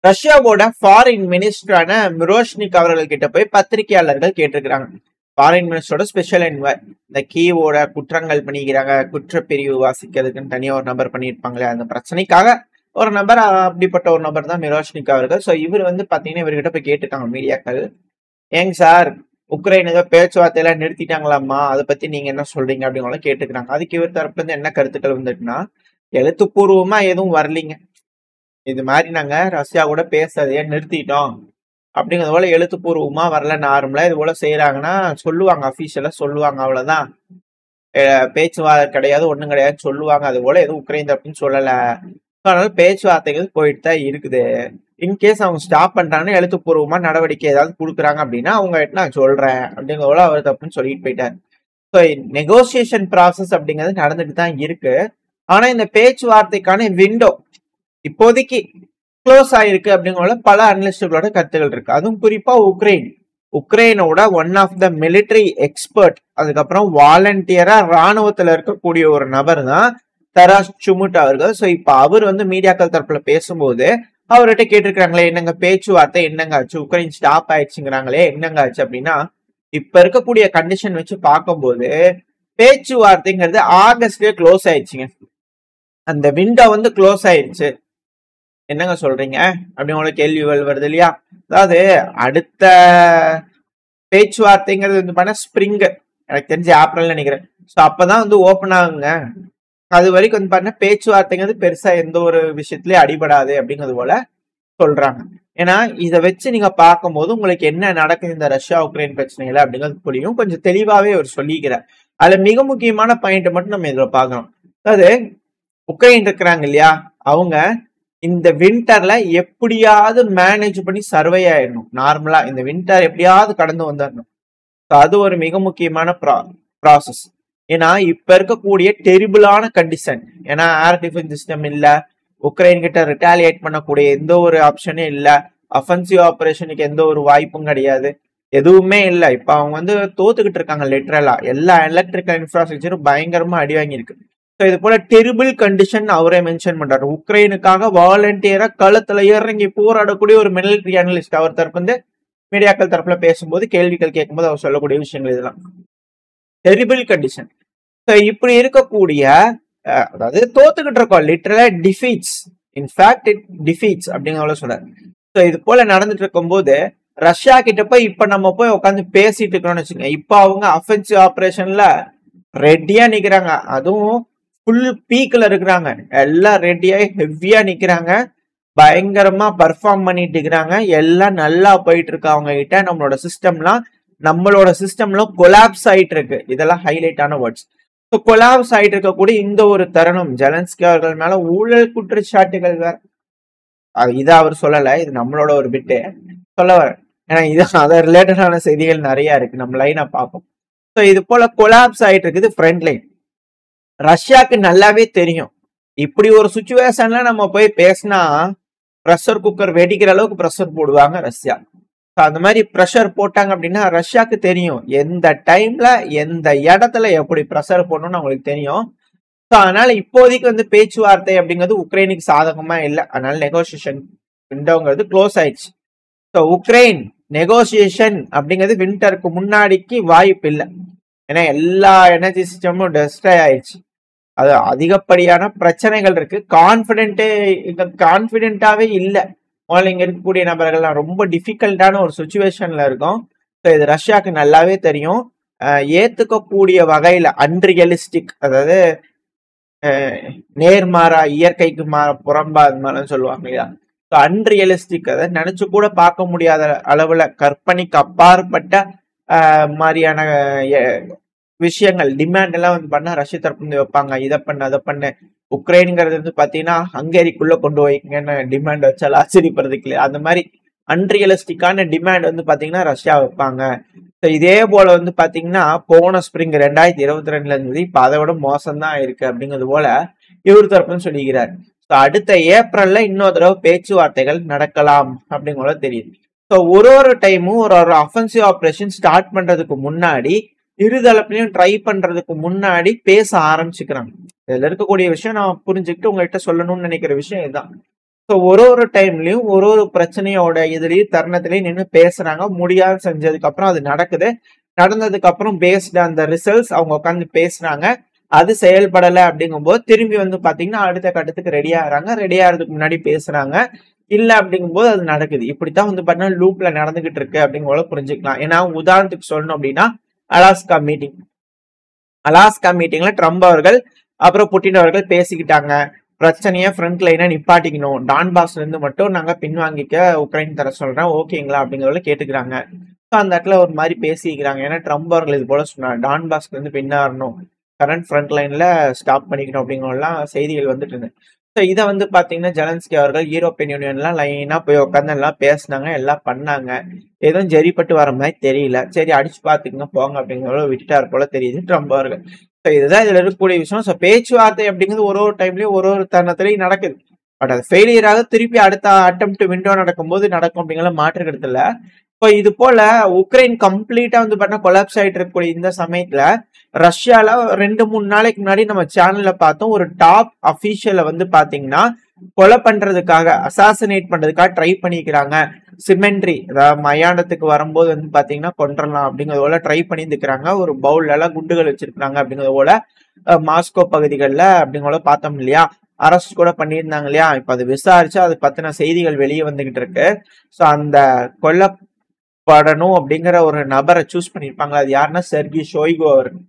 ரஷ்யாவோட ஃபாரின் மினிஸ்டரான மிரோஷ்னிக் அவர்கள் கிட்ட போய் பத்திரிகையாளர்கள் கேட்டிருக்கிறாங்க. ஃபாரின் மினிஸ்டரோட ஸ்பெஷல் என்வாய் இந்த கீவோட குற்றங்கள் பண்ணிக்கிறாங்க, குற்றப்பிரிவு வாசிக்கிறதுக்குன்னு தனியா ஒரு நபர் பண்ணியிருப்பாங்களே, அந்த பிரச்சனைக்காக ஒரு நபர், அப்படிப்பட்ட ஒரு நபர் தான் மிரோஷ்னிக் அவர்கள். ஸோ இவர் வந்து பாத்தீங்கன்னா இவர்கிட்ட போய் கேட்டிருக்காங்க மீடியாக்கள், ஏங்க சார் உக்ரைன் ஏதோ பேச்சுவார்த்தையெல்லாம் நிறுத்திட்டாங்களாமா, அதை பத்தி நீங்க என்ன சொல்றீங்க அப்படிங்கலாம் கேட்டுக்கிறாங்க. அதுக்கு இவர் தரப்புல இருந்து என்ன கருத்துக்கள் வந்துட்டுன்னா, எழுத்துப்பூர்வமா எதுவும் வரலீங்க, இது மாதிரி நாங்க ரஷ்யா கூட பேசுறதையே நிறுத்திட்டோம் அப்படிங்கிறது போல எழுத்துப்பூர்வமா வரல. நார்மலா இது போல செய்யறாங்கன்னா சொல்லுவாங்க, அபிஷியலா சொல்லுவாங்க, அவ்வளவுதான். பேச்சுவார்த்தை கிடையாது, ஒண்ணும் கிடையாது சொல்லுவாங்க. அது போல எதுவும் உக்ரைன் தரப்புன்னு சொல்லல. அதனால பேச்சுவார்த்தைகள் போயிட்டு தான் இருக்குது. இன்கேஸ் அவங்க ஸ்டாப் பண்றாங்கன்னா எழுத்துப்பூர்வமா நடவடிக்கை ஏதாவது கொடுக்குறாங்க அப்படின்னா அவங்க நான் சொல்றேன் அப்படிங்கிற போல அவர் தப்புன்னு சொல்லிட்டு போயிட்டாரு. ஸோ நெகோசியேஷன் ப்ராசஸ் அப்படிங்கிறது நடந்துட்டு தான் இருக்கு. ஆனா இந்த பேச்சுவார்த்தைக்கான விண்டோ இப்போதைக்கு க்ளோஸ் ஆயிருக்கு அப்படிங்கிற பல அனலிஸ்டுகளோட கருத்துகள் இருக்கு. அதுவும் குறிப்பா உக்ரைனோட one of the military expert, அதுக்கப்புறம் வாலண்டியரா ராணுவத்துல இருக்கக்கூடிய ஒரு நபர் தான் தராஸ் சுமுட் அவர்கள். ஸோ இப்ப அவர் வந்து மீடியாக்கள் தரப்புல பேசும்போது அவர்கிட்ட கேட்டிருக்காங்களே, என்னங்க பேச்சுவார்த்தை என்னங்க ஆச்சு, உக்ரைன் ஸ்டாப் ஆயிடுச்சுங்கிறாங்களே என்னங்க ஆச்சு அப்படின்னா, இப்ப இருக்கக்கூடிய கண்டிஷன் வச்சு பார்க்கும்போது பேச்சுவார்த்தைங்கிறது ஆகஸ்ட்லயே க்ளோஸ் ஆயிடுச்சுங்க. அந்த விண்டோ வந்து க்ளோஸ் ஆயிடுச்சு. என்னங்க சொல்றீங்க அப்படின்னு கேள்விகள் வருது இல்லையா? அதாவது அடுத்த பேச்சுவார்த்தைங்கிறது வந்து பண்ண ஸ்பிரிங், எனக்கு தெரிஞ்சு ஏப்ரல் நினைக்கிறேன். ஸோ அப்பதான் வந்து ஓப்பன் ஆகுங்க. அது வரைக்கும் வந்து பாத்தீங்கன்னா பேச்சுவார்த்தைங்கிறது பெருசா எந்த ஒரு விஷயத்திலயும் அடிபடாது அப்படிங்கிறது போல சொல்றாங்க. ஏன்னா இதை வச்சு நீங்க பார்க்கும்போது உங்களுக்கு என்ன நடக்குது இந்த ரஷ்யா உக்ரைன் பிரச்சனைகள் அப்படிங்கிறது புரியும். கொஞ்சம் தெளிவாவே அவர் சொல்லிக்கிறார். அதுல மிக முக்கியமான பாயிண்ட் மட்டும் நம்ம இதுல பார்க்கணும். அதாவது உக்ரைன் இருக்கிறாங்க இல்லையா, அவங்க இந்த வின்டர்ல எப்படியாவது மேனேஜ் பண்ணி சர்வை ஆயிடணும். நார்மலா இந்த வின்டர் எப்படியாவது கடந்து வந்துடணும். அது ஒரு மிக முக்கியமான ப்ராசஸ். ஏன்னா இப்ப இருக்கக்கூடிய டெரிபிளான கண்டிஷன், ஏன்னா ஏர் டிஃபென்ஸ் சிஸ்டம் இல்ல, உக்ரைன் கிட்ட ரிட்டாலியேட் பண்ணக்கூடிய எந்த ஒரு ஆப்ஷனும் இல்ல, அஃபென்சிவ் ஆபரேஷனுக்கு எந்த ஒரு வாய்ப்பும் கிடையாது, எதுவுமே இல்ல. இப்ப அவங்க வந்து தோத்துக்கிட்டு இருக்காங்க லிட்டரலா. எல்லா எலக்ட்ரிக்கல் இன்ஃப்ராஸ்ட்ரக்சரும் பயங்கரமா அடி வாங்கியிருக்கு. ஸோ இது போல டெரிபிள் கண்டிஷன் அவரே மென்ஷன் பண்றாரு. உக்ரைனுக்காக வாலண்டியரா களத்துல இறங்கி போராடக்கூடிய ஒரு மிலிட்டரி அனலிஸ்ட் அவர் தரப்பு வந்து மீடியாக்கள் தரப்புல பேசும்போது கேள்விகள் கேட்கும்போது அவர் சொல்லக்கூடிய விஷயங்கள் இதெல்லாம் டெரிபிள் கண்டிஷன். ஸோ இப்படி இருக்கக்கூடிய அதாவது தோத்துக்கிட்டு இருக்கோம், லிட்டரலா டிஃபீட்ஸ், இன்ஃபேக்ட் இட் டிஃபீட்ஸ் அப்படிங்கிற சொல்றாரு. ஸோ இது போல நடந்துட்டு இருக்கும்போது ரஷ்யா கிட்ட போய் இப்ப நம்ம போய் உட்காந்து பேசிட்டு இருக்கோம்னு வச்சுக்கோங்க. இப்ப அவங்க அஃபென்சிவ் ஆபரேஷன்ல ரெடியா நிக்கிறாங்க, அதுவும் ஃபுல் பீக்ல இருக்கிறாங்க, எல்லாம் ரெடியா ஹெவியா நிக்கிறாங்க, பயங்கரமா பர்ஃபார்ம் பண்ணிட்டு இருக்கிறாங்க, எல்லாம் நல்லா போயிட்டு இருக்கு அவங்க கிட்ட. நம்மளோட சிஸ்டம்ல கொலாப்ஸ் ஆயிட்டு இருக்கு. இதெல்லாம் ஹைலைட் ஆன வேர்ட்ஸ். கொலாப்ஸ் ஆயிட்டு இருக்கக்கூடிய இந்த ஒரு தருணம், ஜெலன்ஸ்கி அவர்கள் மேல ஊழல் குற்றச்சாட்டுகள் வேற, இதை அவர் சொல்லல, இது நம்மளோட ஒரு பிட்டு சொல்ல வர, ஏன்னா இது அதை ரிலேட்டடான செய்திகள் நிறைய இருக்கு, நம்ம லைனா பார்ப்போம். ஸோ இது போல கொலாப்ஸ் ஆயிட்டு இருக்குது ஃப்ரண்ட் லைன். ரஷ்யாவுக்கு நல்லாவே தெரியும் இப்படி ஒரு சுச்சுவேஷன்ல நம்ம போய் பேசினா ப்ரெஷர் குக்கர் வெடிக்கிற அளவுக்கு ப்ரெஷர் போடுவாங்க ரஷ்யா. அந்த மாதிரி ப்ரெஷர் போட்டாங்க அப்படின்னா ரஷ்யாவுக்கு தெரியும் எந்த டைம்ல எந்த இடத்துல எப்படி ப்ரெஷர் போடணும்னு அவங்களுக்கு தெரியும். ஸோ அதனால இப்போதைக்கு வந்து பேச்சுவார்த்தை அப்படிங்கிறது உக்ரைனுக்கு சாதகமா இல்லை. அதனால நெகோசியேஷன் விண்டோங்கிறது க்ளோஸ் ஆயிடுச்சு. ஸோ உக்ரைன் நெகோசியேஷன் அப்படிங்கிறது வின்டருக்கு முன்னாடிக்கு வாய்ப்பு இல்லை. ஏன்னா எல்லா எனர்ஜி சிஸ்டமும் டெஸ்ட்ராய் ஆயிடுச்சு. அது அதிகப்படியான பிரச்சனைகள் இருக்கு. கான்பிடென்டாவே இல்லை. முதல்ல இங்க இருக்கக்கூடிய நபர்கள்லாம் ரொம்ப டிஃபிகல்ட்டான ஒரு சுச்சுவேஷன்ல இருக்கும். ஸோ இது ரஷ்யாவுக்கு நல்லாவே தெரியும். ஏத்துக்கக்கூடிய வகையில அன்ரியலிஸ்டிக், அதாவது நேர்மாறா, இயற்கைக்கு புறம்பா அது மாதிரிலாம் சொல்லுவாங்க இல்லையா, அன்ரியலிஸ்டிக், அதை நினைச்சு கூட பார்க்க முடியாத அளவுல கற்பனைக்கு அப்பாற்பட்ட மாதிரியான விஷயங்கள் டிமாண்ட் எல்லாம் வந்து பண்ணா ரஷ்ய தரப்பு வந்து வைப்பாங்க. இதை பண்ண அதை பண்ண. உக்ரைனுங்கிறது வந்து பாத்தீங்கன்னா ஹங்கேரிக்குள்ள கொண்டு வைங்கன்னு டிமாண்ட் வச்சாலும் ஆச்சரியப்படுறதுக்கு இல்லையா, அந்த மாதிரி அன்ரியலிஸ்டிக்கான டிமாண்ட் வந்து பாத்தீங்கன்னா ரஷ்யா வைப்பாங்க. இதே போல வந்து பாத்தீங்கன்னா போன ஸ்பிரிங் 2022 இருந்தது, இப்ப அதை விட மோசம்தான் இருக்கு அப்படிங்கிறது போல இவர் தரப்புன்னு சொல்லிக்கிறார். அடுத்த ஏப்ரல்ல இன்னொரு தடவை பேச்சுவார்த்தைகள் நடக்கலாம் அப்படிங்கிற தெரியுது. ஒரு டைமும் ஒரு அஃபென்சிவ் ஆபரேஷன் ஸ்டார்ட் பண்றதுக்கு முன்னாடி இருதரப்புலையும் ட்ரை பண்றதுக்கு முன்னாடி பேச ஆரம்பிச்சுக்கிறாங்க. இதுல இருக்கக்கூடிய விஷயம் நான் புரிஞ்சுக்கிட்டு உங்ககிட்ட சொல்லணும்னு நினைக்கிற விஷயம் இதுதான். ஸோ ஒரு டைம்லயும் ஒரு பிரச்சனையோட இதுலயும் தருணத்திலயும் நின்று பேசுறாங்க. முடியாது செஞ்சதுக்கு அப்புறம் அது நடக்குது. நடந்ததுக்கு அப்புறம் பேஸ்டு அந்த ரிசல்ட்ஸ் அவங்க உட்காந்து பேசுறாங்க. அது செயல்படலை அப்படிங்கும்போது திரும்பி வந்து பாத்தீங்கன்னா அடுத்த கட்டத்துக்கு ரெடி ஆகுறாங்க. ரெடி ஆகிறதுக்கு முன்னாடி பேசுறாங்க. இல்ல அப்படிங்கும்போது அது நடக்குது. இப்படித்தான் வந்து பாத்தீங்கன்னா லூப்ல நடந்துகிட்டு இருக்கு அப்படிங்கிற புரிஞ்சுக்கலாம். ஏன்னா உதாரணத்துக்கு சொல்லணும் அப்படின்னா அலாஸ்கா மீட்டிங்ல ட்ரம்ப் அவர்கள் அப்புறம் புட்டின் அவர்கள் பேசிக்கிட்டாங்க. பிரச்சனையை ஃப்ரண்ட் லைனா நிப்பாட்டிக்கணும். டான்பாஸ்ல இருந்து மட்டும் நாங்க பின்வாங்கிக்க உக்ரைன் தர சொல்றேன், ஓகேங்களா அப்படிங்கறத கேட்டுக்கிறாங்க. அந்த இடத்துல ஒரு மாதிரி பேசிக்கிறாங்க. ஏன்னா ட்ரம்ப் அவர்கள் இது போல சொன்னார், டான்பாஸ்ல இருந்து பின்னாறணும், கரண்ட் ஃப்ரண்ட் லைன்ல ஸ்டாப் பண்ணிக்கணும் அப்படிங்கலாம் செய்திகள் வந்துட்டு இருந்தது. ஸோ இதை வந்து பாத்தீங்கன்னா ஜெலன்ஸ்கி அவர்கள் யூரோப்பியன் யூனியன்லாம் லைனா போய் உட்காந்து எல்லாம் பேசினாங்க, எல்லாம் பண்ணாங்க. எதுவும் ஜெரிப்பட்டு வர மாதிரி தெரியல. சரி அடிச்சு பாத்துக்கங்க போங்க அப்படிங்கிற விட்டுட்டாரு போல தெரியுது ட்ரம்ப் அவர்கள். ஸோ இதுதான் இதுல இருக்கக்கூடிய விஷயம். ஸோ பேச்சுவார்த்தை அப்படிங்கிறது ஒரு டைம்லயும் ஒரு தருணத்திலையும் நடக்குது. பட் அது ஃபெயிலியராக திருப்பி அடுத்த அட்டெம்ப்ட் விண்டோ நடக்கும்போது நடக்கும் அப்படிங்கிற மாற்று கருத்துல. இப்போ இது போல உக்ரைன் கம்ப்ளீட்டா வந்து பார்த்தா கொலாப்ஸ் ஆயிட்டு இருக்கக்கூடிய இந்த சமயத்துல ரஷ்யால 2-3 நாளைக்கு முன்னாடி நம்ம சேனல்ல பார்த்தோம், ஒரு டாப் அபிஷியலை வந்து பாத்தீங்கன்னா கொலை பண்றதுக்காக, அசாசினேட் பண்றதுக்காக ட்ரை பண்ணிக்கிறாங்க. சிமெண்ட்ரி, அதாவது மயானத்துக்கு வரும்போது வந்து பாத்தீங்கன்னா கொன்றலாம் அப்படிங்கறது போல ட்ரை பண்ணிருக்கிறாங்க. ஒரு பவுல்ல எல்லாம் குண்டுகள் வச்சிருக்காங்க அப்படிங்கறது போல மாஸ்கோ பகுதிகளில் அப்படிங்கறத பார்த்தோம் இல்லையா. அரெஸ்ட் கூட பண்ணியிருந்தாங்க இல்லையா. இப்ப அது விசாரிச்சு அது பத்தின செய்திகள் வெளியே வந்துகிட்டு இருக்கு. ஸோ அந்த கொல்லப்படணும் அப்படிங்கிற ஒரு நபரை சூஸ் பண்ணிருப்பாங்க. அது யாருன்னா செர்கி ஷோய்கு அவர்கள்.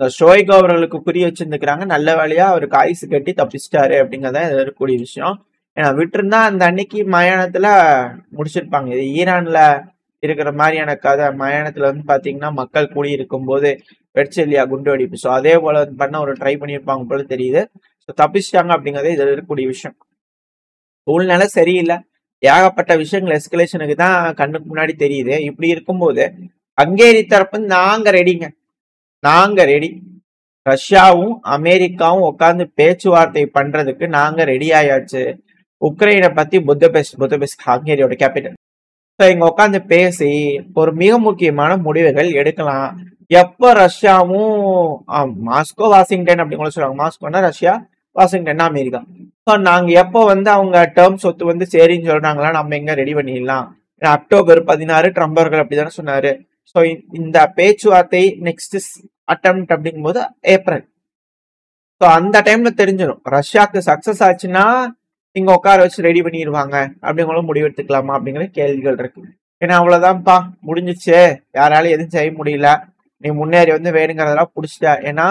ஷோய்கு அவர்களுக்கு புரிய வச்சிருந்துக்கிறாங்க. நல்ல வேலையா அவருக்கு ஆயுசு கட்டி தப்பிச்சிட்டாரு அப்படிங்கறத இருக்கக்கூடிய விஷயம். ஏன்னா விட்டுருந்தா அந்த அன்னைக்கு மயானத்துல முடிச்சிருப்பாங்க. இது ஈரான்ல இருக்கிற மாதிரியான கதை. மயானத்துல வந்து பாத்தீங்கன்னா மக்கள் கூடி இருக்கும் போது வெடிச்சு இல்லையா குண்டு வெடிப்பு. ஸோ அதே போல பண்ண ஒரு ட்ரை பண்ணியிருப்பாங்க போல தெரியுது. ஸோ தப்பிச்சிட்டாங்க அப்படிங்கறதே இதுல இருக்கக்கூடிய விஷயம். சூழ்நிலை சரியில்லை, ஏகப்பட்ட விஷயங்கள் எஸ்கலேஷனுக்கு தான் கண்ணுக்கு முன்னாடி தெரியுது. இப்படி இருக்கும்போது ஹங்கேரி தரப்பு நாங்க ரெடி, ரஷ்யாவும் அமெரிக்காவும் உட்கார்ந்து பேச்சுவார்த்தை பண்றதுக்கு நாங்க ரெடி ஆயாச்சு. உக்ரைனை பத்தி புத்தபெஸ்ட் ஹங்கேரியோட கேபிட்டல். இங்க உட்காந்து பேசி ஒரு மிக முக்கியமான முடிவுகள் எடுக்கலாம். எப்ப ரஷ்யாவும் மாஸ்கோ வாஷிங்டன் அப்படிங்கிற சொல்லுவாங்க. மாஸ்கோனா ரஷ்யா, வாஷிங்டன் அமெரிக்கா. நாங்க எப்போ வந்து அவங்க டேர்ம்ஸ் ஒத்து வந்து சரின்னு சொல்றாங்களா நம்ம எங்க ரெடி பண்ணிடலாம். அக்டோபர் 16 ட்ரம்ப் அவர்கள் அப்படிதானே சொன்னாரு. ஸோ இந்த பேச்சுவார்த்தை நெக்ஸ்ட் அட்டெம்ப்ட் அப்படிங்கும் போது ஏப்ரல். ஸோ அந்த டைம்ல தெரிஞ்சிடும் ரஷ்யாவுக்கு சக்சஸ் ஆச்சுன்னா இங்க உட்கார வச்சு ரெடி பண்ணிடுவாங்க அப்படிங்கிற முடிவு எடுத்துக்கலாமா அப்படிங்கிற கேள்விகள் இருக்கு. ஏன்னா அவ்வளவுதான்ப்பா முடிஞ்சிச்சு, யாராலும் எதுவும் செய்ய முடியல, நீ முன்னேறி வந்து வேணுங்கிறதெல்லாம் புடிச்சிட்ட. ஏன்னா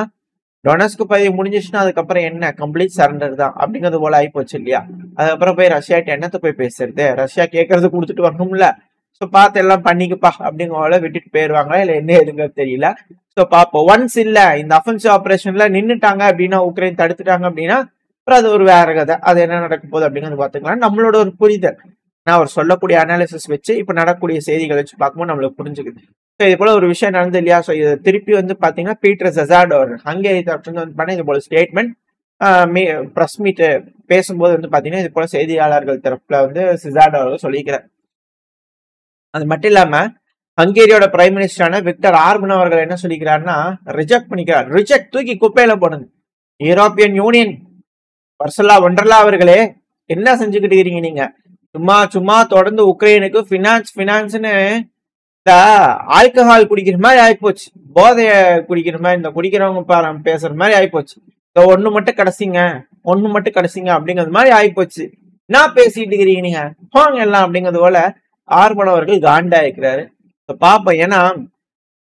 டொனஸ்க்கு பதவி முடிஞ்சிச்சுன்னா அதுக்கப்புறம் என்ன கம்ப்ளீட் சரண்டர் தான் அப்படிங்கிறது போல ஆயிப்போச்சு இல்லையா. அதுக்கப்புறம் போய் ரஷ்யாட்ட என்னத்தை போய் பேசுறது, ரஷ்யா கேட்கறது கொடுத்துட்டு வரணும்ல. ஸோ பார்த்து எல்லாம் பண்ணிக்கப்பா அப்படிங்கிற விட்டுட்டு போயிருவாங்களா இல்ல என்ன எதுங்கிறது தெரியல. ஸோ பாப்போம். ஒன்ஸ் இல்ல இந்த அஃபென்சிவ் ஆபரேஷன்ல நின்னுட்டாங்க அப்படின்னா, உக்ரைன் தடுத்துட்டாங்க அப்படின்னா அப்புறம் அது ஒரு வேற கதை. அது என்ன நடக்க போகுது அப்படிங்கிறது பாத்துக்கலாம். நம்மளோட ஒரு புரிதல், நான் அவர் சொல்லக்கூடிய அனாலிசிஸ் வச்சு இப்ப நடக்கக்கூடிய செய்திகளை வச்சு பார்க்கும்போது நம்மளுக்கு புரிஞ்சுக்குது. ஸோ இது போல ஒரு விஷயம் நடந்தது இல்லையா. ஸோ இது திருப்பி வந்து பாத்தீங்கன்னா பீட்டர் செசார்ட் அவர் ஹங்கேரி தரப்புல வந்து பண்ண இது போல ஸ்டேட்மெண்ட் பிரஸ் மீட் பேசும்போது வந்து பாத்தீங்கன்னா இது போல செய்தியாளர்கள் தரப்புல வந்து செசார்ட் அவர்கள் சொல்லிக்கிறார். அது மட்டும் இல்லாம ஹங்கேரியோட பிரைம் மினிஸ்டரான விக்டர் ஆர்பன் அவர்கள் என்ன சொல்லிக்கிறாருன்னா ரிஜெக்ட் பண்ணிக்கிறார். ரிஜெக்ட், தூக்கி குப்பையில போடுங்க. யூரோப்பியன் யூனியன் வர்சலா ஒண்டர்லா அவர்களே என்ன செஞ்சுக்கிட்டு இருக்கீங்க நீங்க? சும்மா தொடர்ந்து உக்ரைனுக்கு பினான்ஸ்னு இந்த ஆல்கஹால் குடிக்கிற மாதிரி ஆயிப்போச்சு, போதைய குடிக்கிற மாதிரி, இந்த குடிக்கிறவங்க பேசுற மாதிரி ஆயிப்போச்சு. இந்த ஒண்ணு மட்டும் கடைசிங்க அப்படிங்கிறது மாதிரி ஆயிப்போச்சு. என்ன பேசிட்டு இருக்கிறீங்க நீங்க, போங்க எல்லாம் அப்படிங்கிறது போல ஆர்பன் அவர்கள் காண்டா இருக்கிறாரு. பாப்போம். ஏன்னா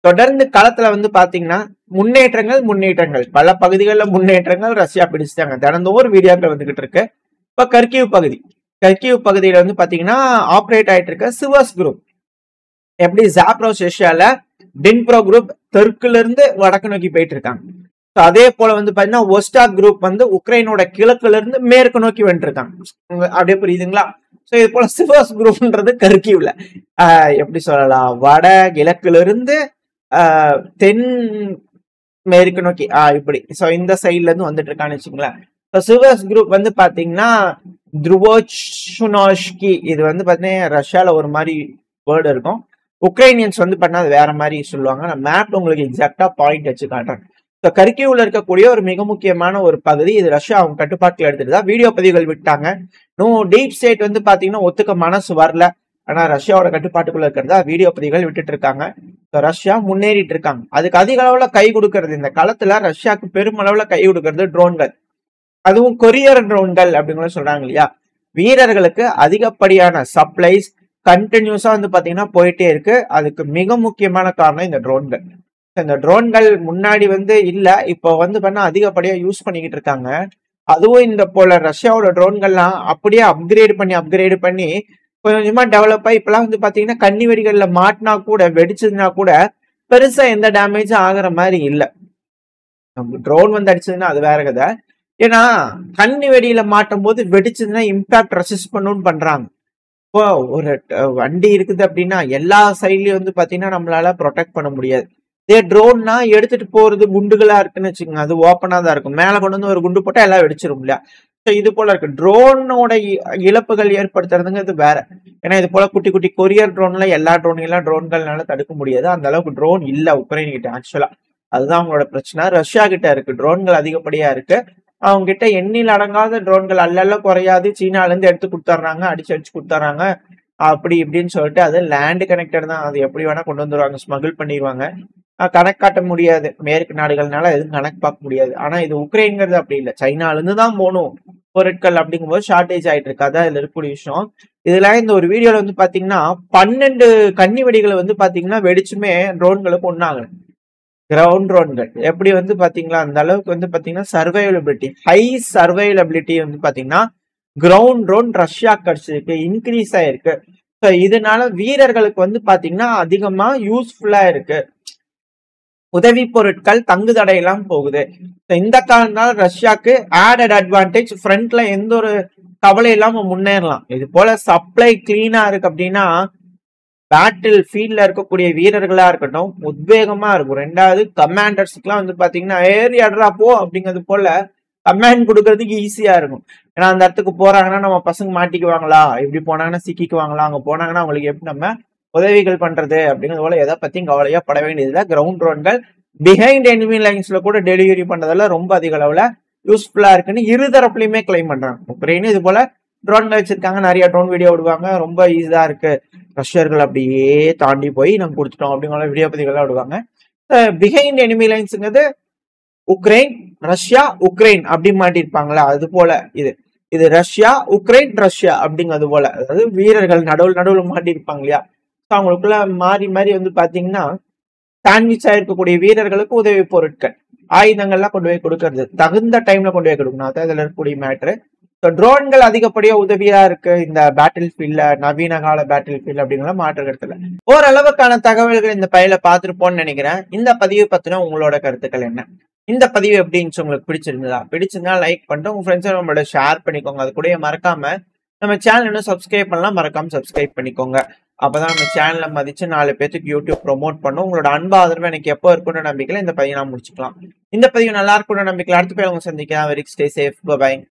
தொடர்ந்து களத்துல வந்து பாத்தீங்கன்னா முன்னேற்றங்கள் பல பகுதிகளில் முன்னேற்றங்கள் ரஷ்யா பிடிச்சிட்டாங்க. தினந்தோறும் வீடியோக்கள் வந்துகிட்டு இருக்கு. இப்ப கர்கிவ் பகுதியில வந்து பாத்தீங்கன்னா ஆப்ரேட் ஆயிட்டு இருக்க சிவஸ் குரூப் எப்படி ஜாப்ரோஷியால டின்ப்ரோ குரூப் தெற்குல இருந்து வடக்கு நோக்கி போயிட்டு இருக்காங்க. அதே போல வந்து பாத்தீங்கன்னா ஒஸ்டாக் குரூப் வந்து உக்ரைனோட கிழக்குல இருந்து மேற்கு நோக்கி வந்துட்டு இருக்காங்க. அப்படியே புரியுதுங்களா? சோ இது போல சிவஸ் குரூப்ன்றது கர்கிவ்ல எப்படி சொல்லலாம், வட கிழக்குல இருந்து தென் மேற்கு நோக்கி இப்படி. சோ இந்த சைட்ல இருந்து வந்துட்டு இருக்கான்னு வச்சுங்களேன். சிவஸ் குரூப் வந்து பாத்தீங்கன்னா த்ருவோச்னோஷ்கி, இது வந்து பாத்தீங்கன்னா ரஷ்யால ஒரு மாதிரி வேர்டு இருக்கும். உக்ரைனியன்ஸ் வந்து பண்ணா அது வேற மாதிரி சொல்லுவாங்க. நான் மேப் உங்களுக்கு எக்ஸாக்டா பாயிண்ட் வச்சு காட்டுறேன். கரிக்கியூல இருக்கக்கூடிய ஒரு மிக முக்கியமான ஒரு பகுதி. இது ரஷ்யா அவங்க கட்டுப்பாட்டுல எடுத்துட்டு தான் வீடியோ பதிவுகள் விட்டாங்க. இன்னும் டீப் ஸ்டேட் வந்து பாத்தீங்கன்னா ஒத்துக்க மனசு வரல. ஆனா ரஷ்யாவோட கட்டுப்பாட்டுக்குள்ள இருக்கிறதா வீடியோ பதிவுகள் விட்டுட்டு இருக்காங்க. ரஷ்யா முன்னேறிட்டு இருக்காங்க. அதுக்கு அதிக அளவுல கை கொடுக்கறது இந்த களத்துல ரஷ்யாவுக்கு பெருமளவுல கை கொடுக்கறது ட்ரோன்கள். அதுவும் கொரியர் ட்ரோன்கள் அப்படின்னு சொல்றாங்க இல்லையா. வீரர்களுக்கு அதிகப்படியான சப்ளைஸ் கண்டினியூஸா வந்து பாத்தீங்கன்னா போயிட்டே இருக்கு. அதுக்கு மிக முக்கியமான காரணம் இந்த ட்ரோன்கள். இந்த ட்ரோன்கள் முன்னாடி வந்து இல்ல, இப்போ வந்து பண்ண அதிகப்படியா யூஸ் பண்ணிக்கிட்டு இருக்காங்க. அதுவும் இந்த போல ரஷ்யாவோட ட்ரோன்கள்லாம் அப்படியே அப்கிரேட் பண்ணி கொஞ்சமா டெவலப் ஆகி இப்பெல்லாம் வந்து பாத்தீங்கன்னா கன்னி வெடிகள்ல மாட்டினா கூட வெடிச்சதுன்னா கூட பெருசா எந்த டேமேஜும் ஆகுற மாதிரி இல்ல. ட்ரோன் வந்து அடிச்சதுன்னா அது வேற கதை. ஏன்னா கன்னி வெடியில மாட்டும் போது வெடிச்சதுன்னா இம்பாக்ட் ரெசிஸ்ட் பண்ணணும்னு பண்றாங்க. இப்போ ஒரு வண்டி இருக்குது அப்படின்னா எல்லா சைட்லயும் வந்து பாத்தீங்கன்னா நம்மளால ப்ரொடெக்ட் பண்ண முடியாது. இதே ட்ரோன்னா எடுத்துட்டு போறது குண்டுகளா இருக்குன்னு வச்சுக்கோங்க, அது ஓப்பனா தான் இருக்கும். மேல கொண்டு வந்து ஒரு குண்டு போட்டா எல்லாம் வெடிச்சிரும் இல்லையா. இது போல இருக்கு. ட்ரோனோட இழப்புகள் ஏற்படுத்துறதுங்கிறது வேற. ஏன்னா இது போல குட்டி குட்டி கொரியர் ட்ரோன்ல எல்லா ட்ரோன்கள்னால தடுக்க முடியாது. அந்த அளவுக்கு ட்ரோன் இல்ல உக்ரைன் கிட்ட ஆக்சுவலா. அதுதான் அவங்களோட பிரச்சனை. ரஷ்யா கிட்ட இருக்கு ட்ரோன்கள் அதிகப்படியா இருக்கு. அவங்க கிட்ட எண்ணில் அடங்காத ட்ரோன்கள் அல்ல குறையாது. சீனால இருந்து எடுத்து கொடுத்துட்றாங்க, அடிச்சு கொடுத்துட்றாங்க. அப்படி இப்படின்னு சொல்லிட்டு அது லேண்ட் கனெக்டட் தான். அது எப்படி வேணா கொண்டு வந்துருவாங்க, ஸ்மகிள் பண்ணிடுவாங்க. கணக்கு காட்ட முடியாது. மேற்கு நாடுகள்னால எதுவும் கணக்கு பார்க்க முடியாது. ஆனா இது உக்ரைன்ங்கிறது அப்படி இல்லை. சைனால இருந்து தான் போகணும் பொருட்கள் அப்படிங்கும்போது ஷார்டேஜ் ஆயிட்டு இருக்கு. அதான் இதுல இருக்கக்கூடிய விஷயம். இதுல இந்த ஒரு வீடியோல வந்து பாத்தீங்கன்னா 12 கன்னி வெடிகளை வந்து பாத்தீங்கன்னா வெடிச்சுமே ட்ரோன்களுக்கு ஒண்ணாங்க. கிரவுண்ட் ட்ரோன்கள் எப்படி வந்து பாத்தீங்களா அந்த அளவுக்கு வந்து பாத்தீங்கன்னா ஹை சர்வைலபிலிட்டி வந்து பாத்தீங்கன்னா கிரவுண்ட் ட்ரோன் ரஷ்யா கிடைச்சிருக்கு, இன்க்ரீஸ் ஆயிருக்கு. ஸோ இதனால வீரர்களுக்கு வந்து பாத்தீங்கன்னா அதிகமா யூஸ்ஃபுல்லா இருக்கு. உதவி பொருட்கள் தங்கு தடையெல்லாம் போகுது. இந்த காரணத்தால ரஷ்யாக்கு ஆடட் அட்வான்டேஜ். ஃப்ரண்ட்ல எந்த ஒரு கவலை இல்லாம முன்னேறலாம். இது போல சப்ளை கிளீனா இருக்கு அப்படின்னா பேட்டில் ஃபீல்ட்ல இருக்கக்கூடிய வீரர்களா இருக்கட்டும் உத்வேகமா இருக்கும். ரெண்டாவது கமாண்டர்ஸ்க்குலாம் வந்து பாத்தீங்கன்னா ஏறி அட்ரா போ அப்படிங்கிறது போல கமாண்ட் கொடுக்கறதுக்கு ஈஸியா இருக்கும். ஏன்னா அந்த இடத்துக்கு போறாங்கன்னா நம்ம பசங்க மாட்டிக்குவாங்களா, இப்படி போனாங்கன்னா சிக்கிக்குவாங்களா, அங்க போனாங்கன்னா அவங்களுக்கு எப்படி நம்ம உதவிகள் பண்றது அப்படிங்கிறது போல எதை பத்தியும் கவலையா பட வேண்டியதுல. கிரவுண்ட் ட்ரோன்கள் பிஹைண்ட் எனிமி லைன்ஸ்ல கூட டெலிவரி பண்றதுல ரொம்ப அதிக அளவுல யூஸ்ஃபுல்லா இருக்குன்னு இருதரப்புலயுமே கிளைம் பண்றாங்க. உக்ரைன் இது போல ட்ரோன்கள் வச்சிருக்காங்க, நிறைய ட்ரோன் வீடியோ விடுவாங்க, ரொம்ப ஈஸியா இருக்கு, ரஷ்யர்கள் அப்படியே தாண்டி போய் நம்ம கொடுத்துட்டோம் அப்படிங்கிற வீடியோ பதிவுகள்லாம் விடுவாங்க. பிஹைண்ட் எனிமி லைன்ஸுங்கிறது ரஷ்யா உக்ரைன் அப்படி மாட்டிருப்பாங்களா, அது போல இது ரஷ்யா ரஷ்யா அப்படிங்கிறது போல. அதாவது வீரர்கள் நடுவில் மாட்டிருப்பாங்க இல்லையா. அவங்களுக்குள்ள மாறி மாறி வந்து பாத்தீங்கன்னா சாண்ட்விச் ஆயிருக்கக்கூடிய வீரர்களுக்கு உதவி பொருட்கள் ஆயுதங்கள்லாம் கொண்டு போய் கொடுக்கறது தகுந்த டைம்ல கொண்டு போய் கொடுக்கணும். அதான் இதுல இருக்கக்கூடிய மேட்ரு. ட்ரோன்கள் அதிகப்படியா உதவியா இருக்கு இந்த பேட்டில் ஃபீல்ட்ல, நவீன கால பேட்டில் ஃபீல்ட் அப்படிங்கிற மாற்று கருத்துல. ஓரளவுக்கான தகவல்கள் இந்த பையில பார்த்துருப்போம்னு நினைக்கிறேன். இந்த பதிவு பத்தின உங்களோட கருத்துக்கள் என்ன? இந்த பதிவு எப்படி இருந்துச்சு, உங்களுக்கு பிடிச்சிருந்தா லைக் பண்ணிட்டு உங்க ஃப்ரெண்ட்ஸ் நம்மளோட ஷேர் பண்ணிக்கோங்க. அது கூட மறக்காம நம்ம சேனல் இன்னும் சப்ஸ்கிரைப் பண்ணலாம், மறக்காம சப்ஸ்கிரைப் பண்ணிக்கோங்க. அப்பதான் நம்ம சேனலை மதிச்சு 4 பேருக்கு யூடியூப் ப்ரொமோட் பண்ணும். உங்களோட அன்பு ஆதரவு எனக்கு எப்போ இருக்குன்னு நம்பிக்கையில இந்த பதிவு நான் முடிச்சுக்கலாம். இந்த பதிவு நல்லா இருக்கும்னு நம்பிக்கையில அடுத்த பேர் உங்க சந்திக்கலாம். Very stay safe, by.